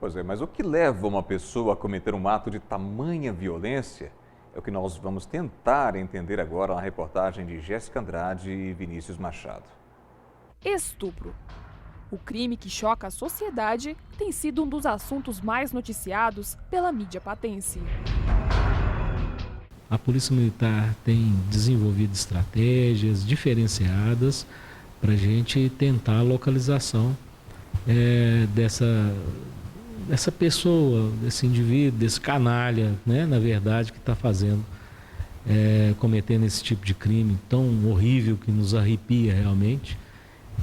Pois é, mas o que leva uma pessoa a cometer um ato de tamanha violência é o que nós vamos tentar entender agora na reportagem de Jéssica Andrade e Vinícius Machado. Estupro. O crime que choca a sociedade tem sido um dos assuntos mais noticiados pela mídia patense. A Polícia Militar tem desenvolvido estratégias diferenciadas para a gente tentar a localização dessa pessoa, desse indivíduo, desse canalha, né, na verdade, que está cometendo esse tipo de crime tão horrível que nos arrepia realmente,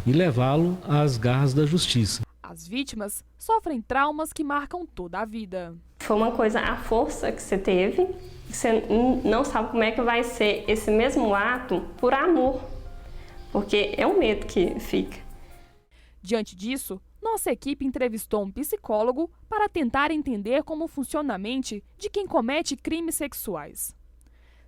e levá-lo às garras da justiça. As vítimas sofrem traumas que marcam toda a vida. Foi uma coisa, a força que você teve, você não sabe como é que vai ser esse mesmo ato por amor, porque é o medo que fica. Diante disso, nossa equipe entrevistou um psicólogo para tentar entender como funciona a mente de quem comete crimes sexuais.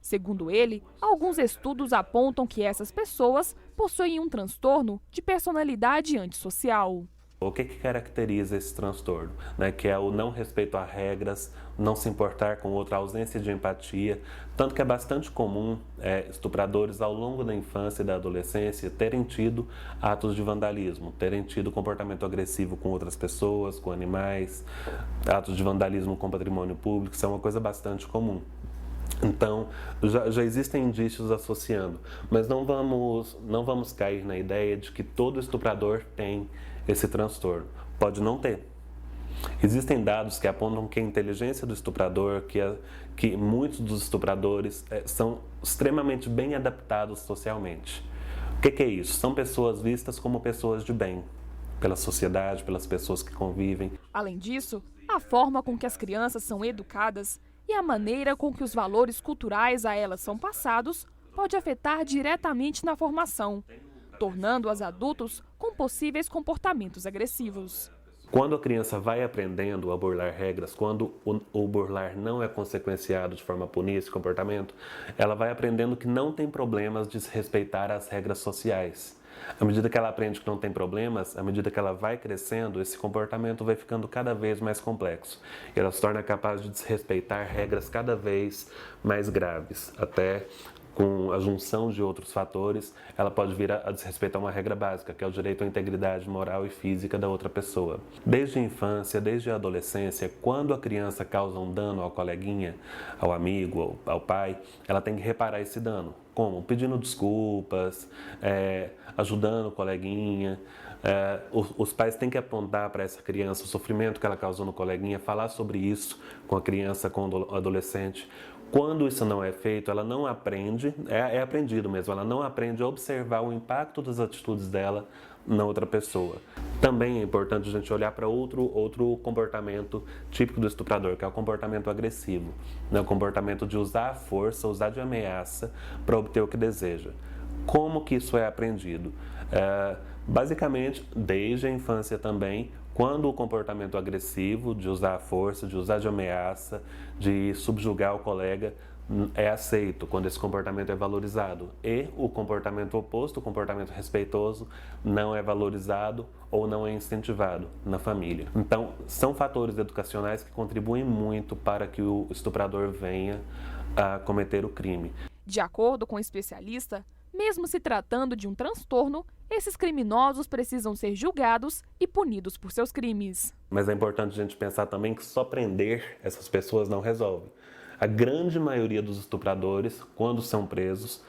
Segundo ele, alguns estudos apontam que essas pessoas possuem um transtorno de personalidade antissocial. O que caracteriza esse transtorno? Que é o não respeito a regras, não se importar com outra, ausência de empatia. Tanto que é bastante comum estupradores ao longo da infância e da adolescência terem tido atos de vandalismo, terem tido comportamento agressivo com outras pessoas, com animais, atos de vandalismo com patrimônio público. Isso é uma coisa bastante comum. Então, já existem indícios associando, mas não vamos cair na ideia de que todo estuprador tem esse transtorno. Pode não ter. Existem dados que apontam que a inteligência do estuprador, que muitos dos estupradores são extremamente bem adaptados socialmente. O que é isso? São pessoas vistas como pessoas de bem, pela sociedade, pelas pessoas que convivem. Além disso, a forma com que as crianças são educadas e a maneira com que os valores culturais a elas são passados pode afetar diretamente na formação, tornando-as adultos com possíveis comportamentos agressivos. Quando a criança vai aprendendo a burlar regras, quando o burlar não é consequenciado de forma a punir esse comportamento, ela vai aprendendo que não tem problemas de se respeitar as regras sociais. À medida que ela aprende que não tem problemas, à medida que ela vai crescendo, esse comportamento vai ficando cada vez mais complexo. E ela se torna capaz de desrespeitar regras cada vez mais graves, até com a junção de outros fatores, ela pode vir a desrespeitar uma regra básica, que é o direito à integridade moral e física da outra pessoa. Desde a infância, desde a adolescência, quando a criança causa um dano ao coleguinha, ao amigo, ao pai, ela tem que reparar esse dano. Como? Pedindo desculpas, ajudando o coleguinha. Os pais têm que apontar para essa criança o sofrimento que ela causou no coleguinha, falar sobre isso com a criança, com o adolescente. Quando isso não é feito, ela não aprende, é aprendido mesmo, ela não aprende a observar o impacto das atitudes dela na outra pessoa. Também é importante a gente olhar para outro comportamento típico do estuprador, que é o comportamento agressivo, né? O comportamento de usar a força, usar de ameaça para obter o que deseja. Como que isso é aprendido? Basicamente, desde a infância também, quando o comportamento agressivo, de usar a força, de usar de ameaça, de subjugar o colega, é aceito, quando esse comportamento é valorizado. E o comportamento oposto, o comportamento respeitoso, não é valorizado ou não é incentivado na família. Então, são fatores educacionais que contribuem muito para que o estuprador venha a cometer o crime. De acordo com o especialista, mesmo se tratando de um transtorno, esses criminosos precisam ser julgados e punidos por seus crimes. Mas é importante a gente pensar também que só prender essas pessoas não resolve. A grande maioria dos estupradores, quando são presos,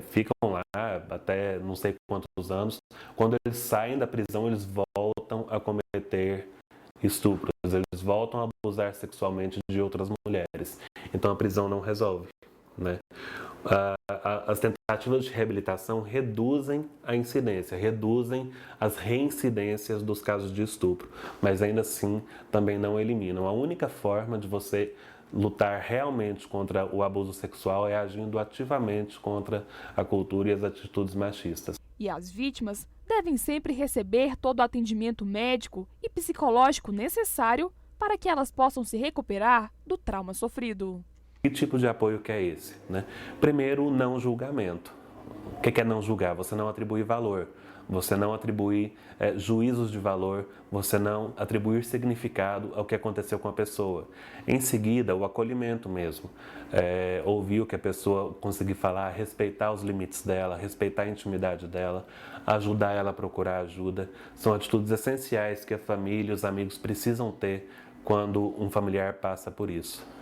ficam lá até não sei quantos anos. Quando eles saem da prisão, eles voltam a cometer estupros, eles voltam a abusar sexualmente de outras mulheres. Então a prisão não resolve, né? As tentativas de reabilitação reduzem a incidência, reduzem as reincidências dos casos de estupro, mas ainda assim também não eliminam. A única forma de você lutar realmente contra o abuso sexual é agindo ativamente contra a cultura e as atitudes machistas. E as vítimas devem sempre receber todo o atendimento médico e psicológico necessário para que elas possam se recuperar do trauma sofrido. Que tipo de apoio que é esse, né? Primeiro, o não julgamento. O que é não julgar? Você não atribuir valor. você não atribuir juízos de valor, você não atribuir significado ao que aconteceu com a pessoa. Em seguida, o acolhimento mesmo, ouvir o que a pessoa conseguir falar, respeitar os limites dela, respeitar a intimidade dela, ajudar ela a procurar ajuda, são atitudes essenciais que a família e os amigos precisam ter quando um familiar passa por isso.